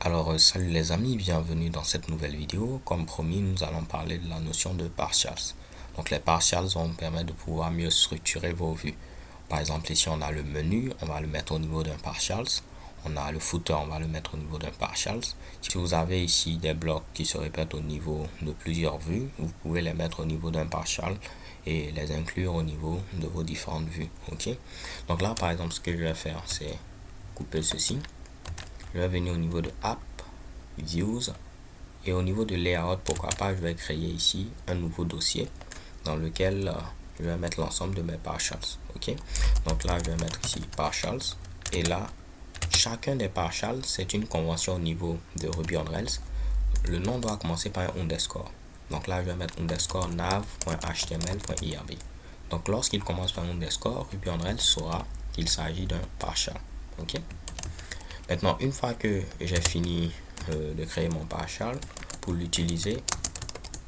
Salut les amis, bienvenue dans cette nouvelle vidéo. Comme promis, nous allons parler de la notion de partials. Donc les partials vont vous permettre de pouvoir mieux structurer vos vues. Par exemple, ici on a le menu, on va le mettre au niveau d'un partials. On a le footer, on va le mettre au niveau d'un partials. Si vous avez ici des blocs qui se répètent au niveau de plusieurs vues, vous pouvez les mettre au niveau d'un partial et les inclure au niveau de vos différentes vues. Ok. Donc là, par exemple, ce que je vais faire, c'est couper ceci. Je vais venir au niveau de App, Views, et au niveau de Layout, pourquoi pas, je vais créer ici un nouveau dossier dans lequel je vais mettre l'ensemble de mes partials. Ok, donc là, je vais mettre ici partials, et là, chacun des partials, c'est une convention au niveau de Ruby on Rails. Le nom doit commencer par un underscore. Donc là, je vais mettre underscore nav.html.irb. Donc lorsqu'il commence par un underscore, Ruby on Rails saura qu'il s'agit d'un partial. Ok. Maintenant, une fois que j'ai fini de créer mon partial, pour l'utiliser,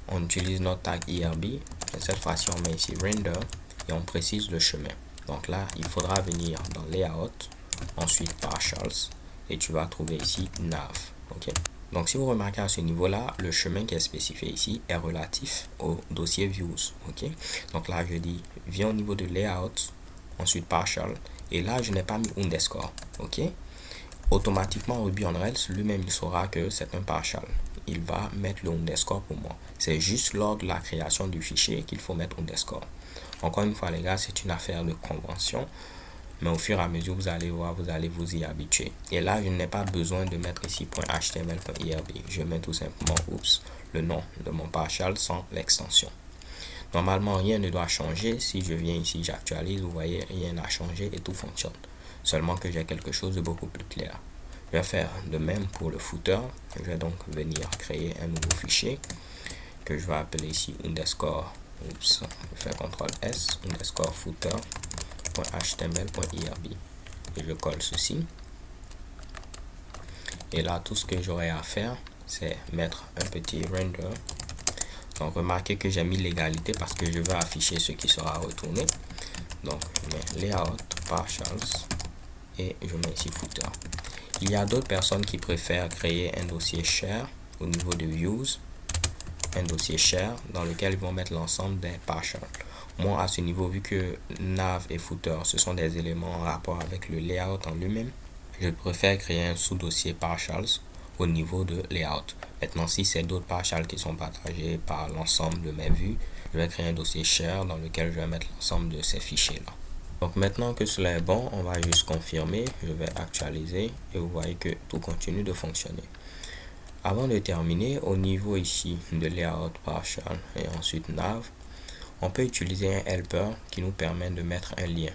on utilise notre tag IRB. Et cette fois-ci, on met ici render et on précise le chemin. Donc là, il faudra venir dans layout, ensuite partials, et tu vas trouver ici nav. Ok. Donc si vous remarquez à ce niveau-là, le chemin qui est spécifié ici est relatif au dossier views. Ok. Donc là, je dis viens au niveau de layout, ensuite partial, et là, je n'ai pas mis underscore. Ok. Automatiquement, Ruby on Rails lui-même il saura que c'est un partial. Il va mettre le underscore pour moi. C'est juste lors de la création du fichier qu'il faut mettre underscore. Encore une fois les gars, c'est une affaire de convention, mais au fur et à mesure vous allez voir, vous allez vous y habituer. Et là, je n'ai pas besoin de mettre ici .html.irb. Je mets tout simplement le nom de mon partial sans l'extension. Normalement, rien ne doit changer. Si je viens ici, j'actualise, vous voyez, rien n'a changé et tout fonctionne. Seulement que j'ai quelque chose de beaucoup plus clair. Je vais faire de même pour le footer. Je vais donc venir créer un nouveau fichier que je vais appeler ici underscore, je fais CTRL S, underscore footer.html.irb. Et je colle ceci. Et là, tout ce que j'aurai à faire, c'est mettre un petit render. Donc, remarquez que j'ai mis l'égalité parce que je veux afficher ce qui sera retourné. Donc, je mets layout, partials, et je mets ici footer. Il y a d'autres personnes qui préfèrent créer un dossier share au niveau de views, un dossier share dans lequel ils vont mettre l'ensemble des partials. Moi, à ce niveau, vu que nav et footer, ce sont des éléments en rapport avec le layout en lui-même, je préfère créer un sous-dossier partials au niveau de layout. Maintenant, si c'est d'autres partials qui sont partagés par l'ensemble de mes vues, je vais créer un dossier share dans lequel je vais mettre l'ensemble de ces fichiers-là. Donc maintenant que cela est bon, on va juste confirmer. Je vais actualiser et vous voyez que tout continue de fonctionner. Avant de terminer, au niveau ici de layout partial et ensuite nav, on peut utiliser un helper qui nous permet de mettre un lien.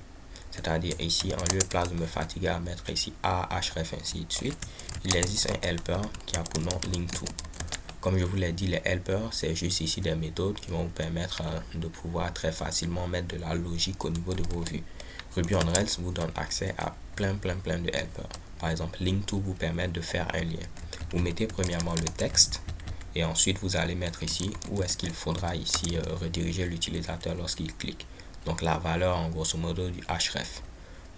C'est-à-dire ici, en lieu de place de me fatiguer à mettre ici a, href, ainsi de suite, il existe un helper qui a pour nom link2. Comme je vous l'ai dit, les helpers, c'est juste ici des méthodes qui vont vous permettre de pouvoir très facilement mettre de la logique au niveau de vos vues. Ruby on Rails vous donne accès à plein de helpers. Par exemple, link2 vous permet de faire un lien. Vous mettez premièrement le texte et ensuite vous allez mettre ici où est-ce qu'il faudra ici rediriger l'utilisateur lorsqu'il clique. Donc la valeur en grosso modo du href.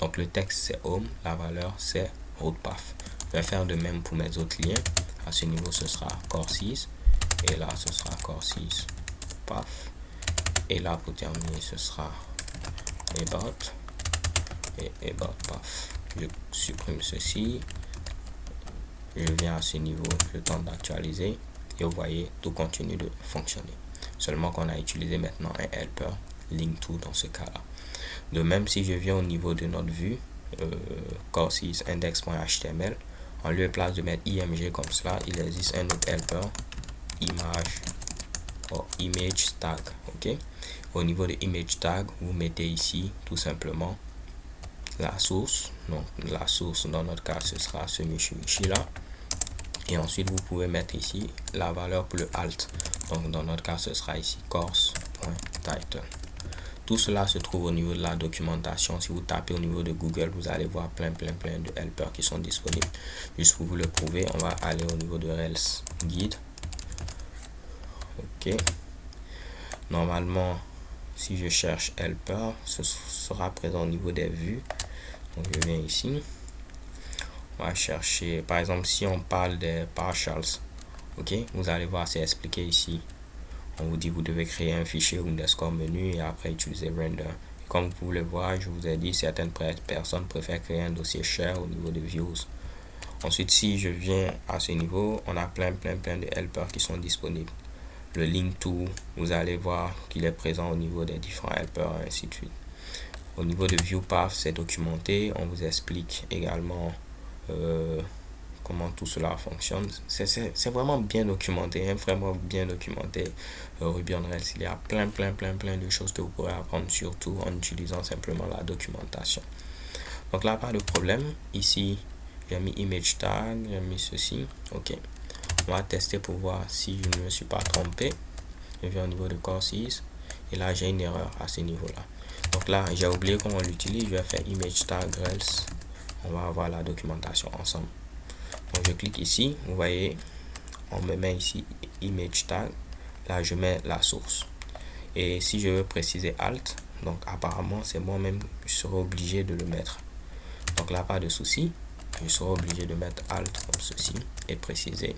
Donc le texte c'est home, la valeur c'est route path. Je vais faire de même pour mes autres liens. À ce niveau ce sera core 6 et là ce sera core 6 path et là pour terminer ce sera about et about path. Je supprime ceci, je viens à ce niveau, je tente d'actualiser et vous voyez tout continue de fonctionner, seulement qu'on a utilisé maintenant un helper link2 dans ce cas là. De même, si je viens au niveau de notre vue core 6 index.html, en lieu et place de mettre img comme cela, il existe un autre helper image tag. Ok, au niveau de image tag, vous mettez ici tout simplement la source. Donc la source dans notre cas ce sera ce Michi là, et ensuite vous pouvez mettre ici la valeur pour le alt. Donc dans notre cas ce sera ici course.title. Tout cela se trouve au niveau de la documentation. Si vous tapez au niveau de Google, vous allez voir plein de helpers qui sont disponibles. Juste pour vous le prouver, on va aller au niveau de Rails Guide. Ok. Normalement, si je cherche helper, ce sera présent au niveau des vues. Donc je viens ici. on va chercher, par exemple, si on parle des partials, ok, vous allez voir, c'est expliqué ici. On vous dit, vous devez créer un fichier underscore menu et après utiliser render. Et comme vous pouvez le voir, je vous ai dit, certaines personnes préfèrent créer un dossier share au niveau de views. Ensuite, si je viens à ce niveau, on a plein de helpers qui sont disponibles. Le link to, vous allez voir qu'il est présent au niveau des différents helpers, et ainsi de suite. Au niveau de view path, c'est documenté. On vous explique également comment tout cela fonctionne. C'est vraiment bien documenté, vraiment bien documenté. Ruby on Rails, il y a plein de choses que vous pourrez apprendre, surtout en utilisant simplement la documentation. Donc là, pas de problème. Ici, j'ai mis image tag, j'ai mis ceci. Ok. On va tester pour voir si je ne me suis pas trompé. Je viens au niveau de courses et là, j'ai une erreur à ce niveau-là. Donc là, j'ai oublié comment on l'utilise. Je vais faire image tag Rails. On va avoir la documentation ensemble. Donc je clique ici, vous voyez, on me met ici image tag, là je mets la source. Et si je veux préciser alt, donc apparemment c'est moi-même, je serai obligé de le mettre. Donc là, pas de souci, je serai obligé de mettre alt comme ceci et préciser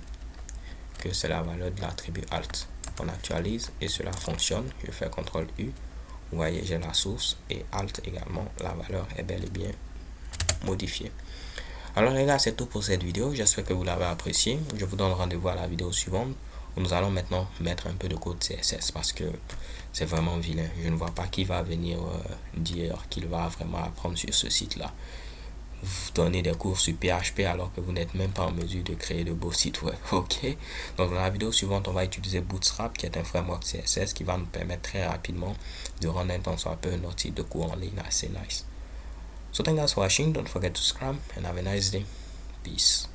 que c'est la valeur de l'attribut alt. On actualise et cela fonctionne. Je fais CTRL U, vous voyez, j'ai la source et alt également, la valeur est bel et bien modifiée. Alors les gars, c'est tout pour cette vidéo. J'espère que vous l'avez apprécié. Je vous donne rendez-vous à la vidéo suivante où nous allons maintenant mettre un peu de code CSS parce que c'est vraiment vilain. Je ne vois pas qui va venir dire qu'il va vraiment apprendre sur ce site-là. Vous donnez des cours sur PHP alors que vous n'êtes même pas en mesure de créer de beaux sites web. Ok. Donc dans la vidéo suivante, on va utiliser Bootstrap qui est un framework CSS qui va nous permettre très rapidement de rendre un temps soit peu notre site de cours en ligne assez nice. So thank you guys for watching. Don't forget to subscribe and have a nice day. Peace.